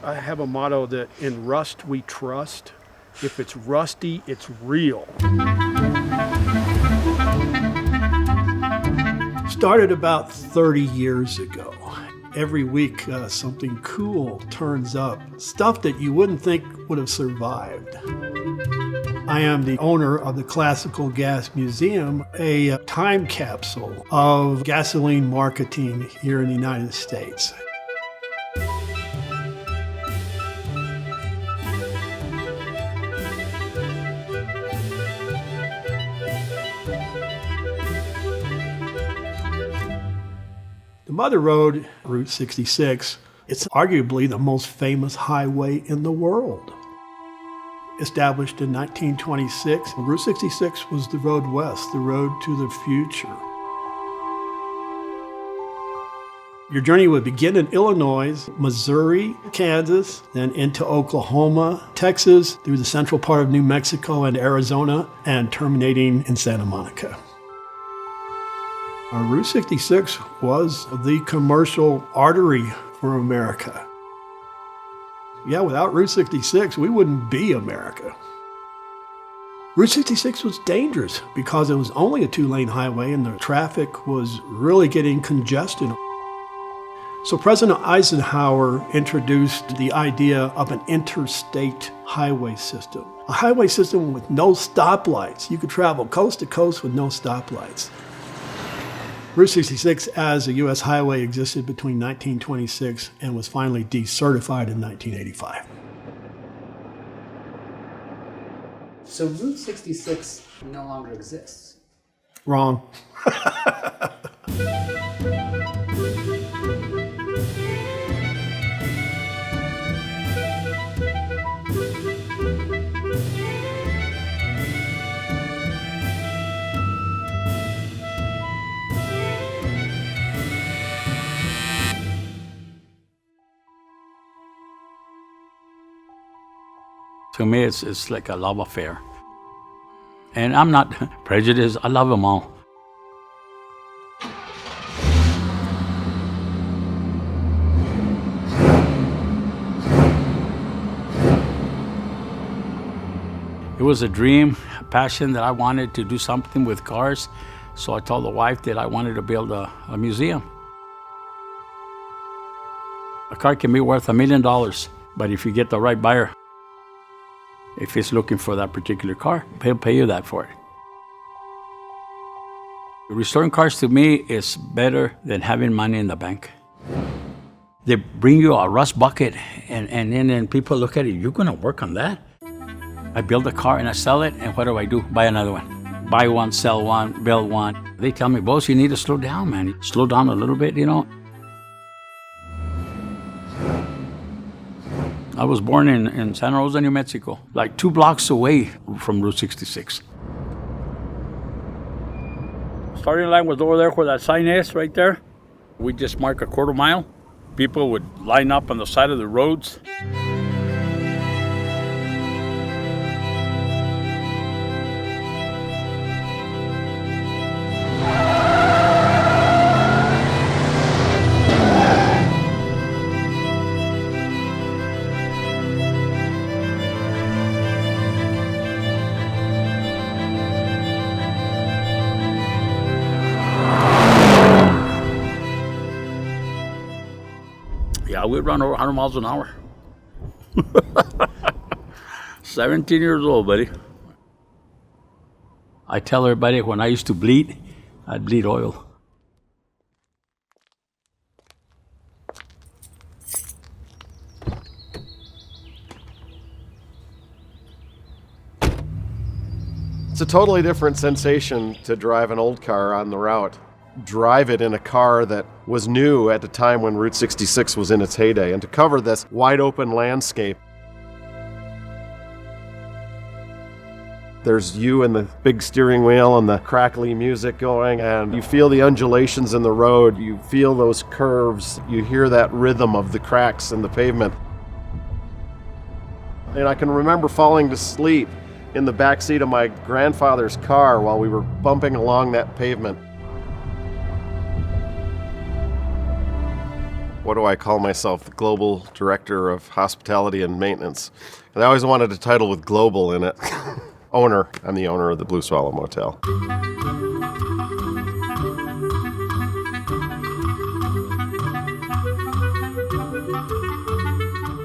I have a motto that in rust we trust. If it's rusty, it's real. Started about 30 years ago. Every week something cool turns up, stuff that you wouldn't think would have survived. I am the owner of the Classical Gas Museum, a time capsule of gasoline marketing here in the United States. The Mother Road, Route 66, it's arguably the most famous highway in the world. Established in 1926, Route 66 was the road west, the road to the future. Your journey would begin in Illinois, Missouri, Kansas, then into Oklahoma, Texas, through the central part of New Mexico and Arizona, and terminating in Santa Monica. Route 66 was the commercial artery for America. Yeah, without Route 66, we wouldn't be America. Route 66 was dangerous because it was only a two-lane highway and the traffic was really getting congested. So President Eisenhower introduced the idea of an interstate highway system. A highway system with no stoplights. You could travel coast to coast with no stoplights. Route 66 as a U.S. highway existed between 1926 and was finally decertified in 1985. So Route 66 no longer exists? Wrong. To me, it's like a love affair. And I'm not prejudiced, I love them all. It was a dream, a passion that I wanted to do something with cars. So I told the wife that I wanted to build a museum. A car can be worth $1 million, but if you get the right buyer, if he's looking for that particular car, he'll pay you that for it. Restoring cars to me is better than having money in the bank. They bring you a rust bucket and then people look at it, you're gonna work on that? I build a car and I sell it, and what do? Buy another one. Buy one, sell one, build one. They tell me, boss, you need to slow down, man. Slow down a little bit, you know. I was born in Santa Rosa, New Mexico, like 2 blocks away from Route 66. Starting line was over there where that sign is, right there. We just mark a quarter mile. People would line up on the side of the roads. Yeah, we'd run over 100 miles an hour. 17 years old, buddy. I tell everybody when I used to bleed, I'd bleed oil. It's a totally different sensation to drive an old car on the route. Drive it in a car that was new at the time when Route 66 was in its heyday, and to cover this wide open landscape. There's you and the big steering wheel and the crackly music going, and you feel the undulations in the road, you feel those curves, you hear that rhythm of the cracks in the pavement. And I can remember falling to sleep in the back seat of my grandfather's car while we were bumping along that pavement. what do I call myself? The Global Director of Hospitality and Maintenance. And I always wanted a title with global in it. Owner. I'm the owner of the Blue Swallow Motel.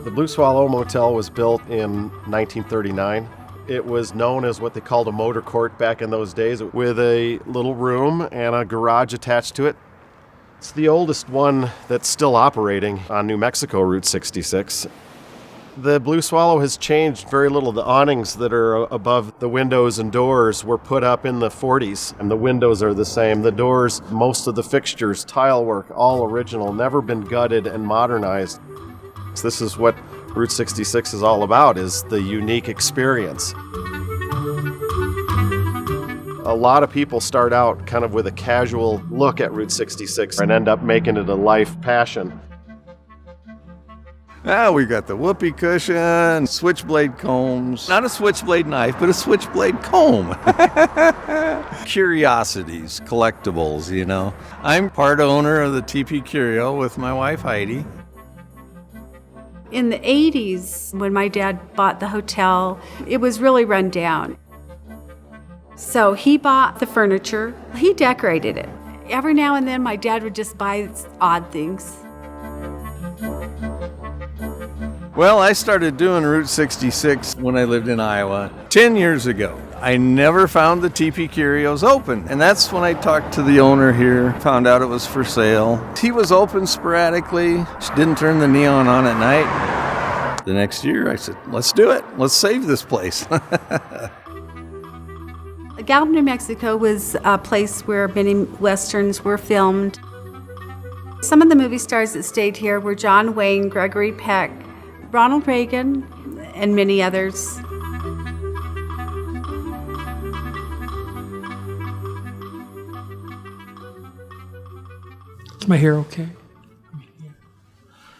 The Blue Swallow Motel was built in 1939. It was known as what they called a motor court back in those days, with a little room and a garage attached to it. It's the oldest one that's still operating on New Mexico Route 66. The Blue Swallow has changed very little. The awnings that are above the windows and doors were put up in the 40s, and the windows are the same. The doors, most of the fixtures, tile work, all original, never been gutted and modernized. This is what Route 66 is all about, is the unique experience. A lot of people start out kind of with a casual look at Route 66 and end up making it a life passion. Now we got the whoopee cushion, switchblade combs, not a switchblade knife, but a switchblade comb. Curiosities, collectibles, you know. I'm part owner of the TP Curio with my wife Heidi. In the 80s, when my dad bought the hotel, it was really run down. So he bought the furniture, he decorated it. Every now and then my dad would just buy odd things. Well, I started doing Route 66 when I lived in Iowa 10 years ago. I never found the TP Curios open, and that's when I talked to the owner here, found out it was for sale. He was open sporadically, just didn't turn the neon on at night. The next year I said, let's do it, let's save this place. Gallup, New Mexico was a place where many westerns were filmed. Some of the movie stars that stayed here were John Wayne, Gregory Peck, Ronald Reagan, and many others. Is my hair okay?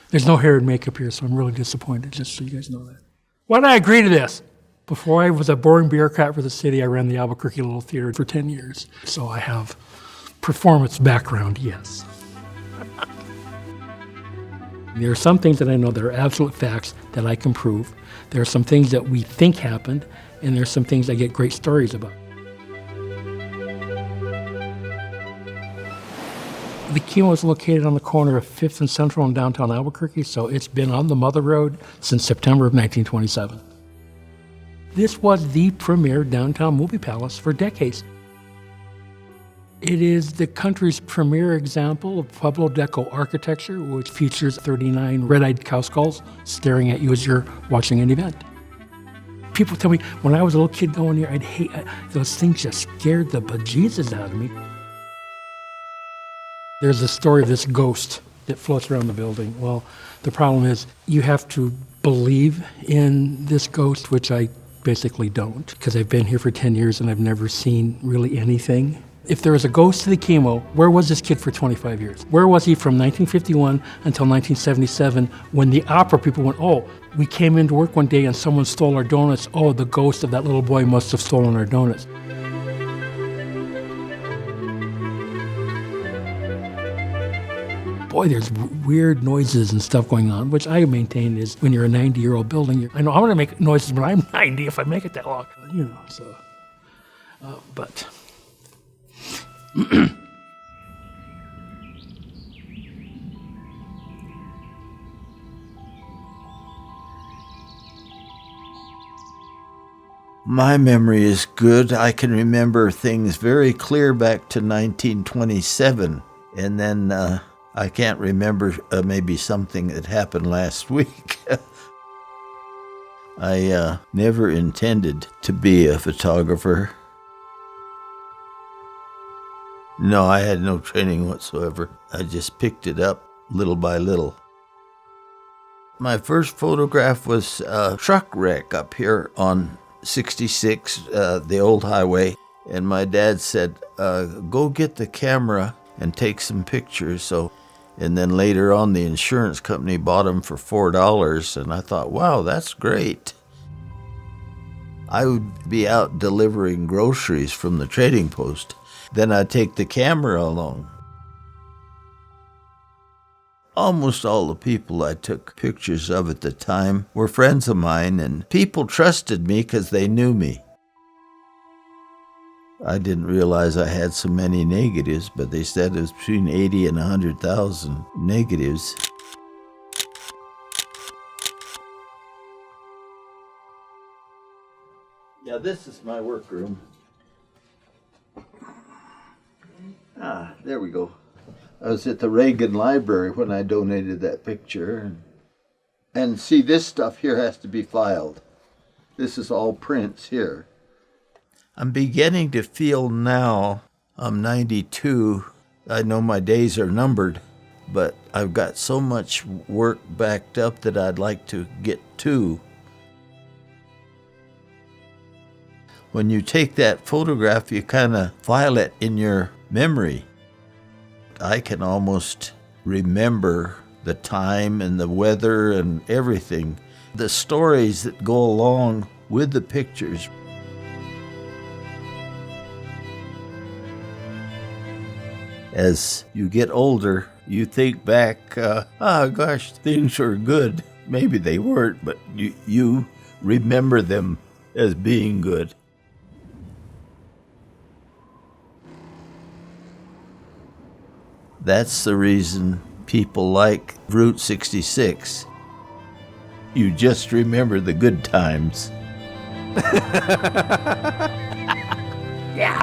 There's no hair and makeup here, so I'm really disappointed, just so you guys know that. Why did I agree to this? Before I was a boring bureaucrat for the city, I ran the Albuquerque Little Theater for 10 years. So I have performance background, yes. There are some things that I know that are absolute facts that I can prove. There are some things that we think happened, and there are some things I get great stories about. The Kimo is located on the corner of 5th and Central in downtown Albuquerque, so it's been on the Mother Road since September of 1927. This was the premier downtown movie palace for decades. It is the country's premier example of Pueblo Deco architecture, which features 39 red-eyed cow skulls staring at you as you're watching an event. People tell me, when I was a little kid going here, I'd hate, those things just scared the bejesus out of me. There's a story of this ghost that floats around the building. Well, the problem is you have to believe in this ghost, which I basically don't, because I've been here for 10 years and I've never seen really anything. If there was a ghost to the Kimo, where was this kid for 25 years? Where was he from 1951 until 1977 when the opera people went, oh, we came into work one day and someone stole our donuts. Oh, the ghost of that little boy must have stolen our donuts. Boy, there's weird noises and stuff going on, which I maintain is when you're a 90-year-old building. I know I'm going to make noises when I'm 90 if I make it that long, you know, so. But. My memory is good. I can remember things very clear back to 1927, and then I can't remember maybe something that happened last week. I never intended to be a photographer. No, I had no training whatsoever. I just picked it up little by little. My first photograph was a truck wreck up here on 66, the old highway. And my dad said, go get the camera and take some pictures. And then later on, the insurance company bought them for $4. And I thought, wow, that's great. I would be out delivering groceries from the trading post. Then I'd take the camera along. Almost all the people I took pictures of at the time were friends of mine, and people trusted me because they knew me. I didn't realize I had so many negatives, but they said it was between 80 and 100,000 negatives. Yeah, this is my workroom. Ah, there we go. I was at the Reagan Library when I donated that picture. And see, this stuff here has to be filed. This is all prints here. I'm beginning to feel now, I'm 92, I know my days are numbered, but I've got so much work backed up that I'd like to get to. When you take that photograph, you kind of file it in your memory. I can almost remember the time and the weather and everything, the stories that go along with the pictures. As you get older, you think back, gosh, things were good. Maybe they weren't, but you remember them as being good. That's the reason people like Route 66. You just remember the good times. Yeah.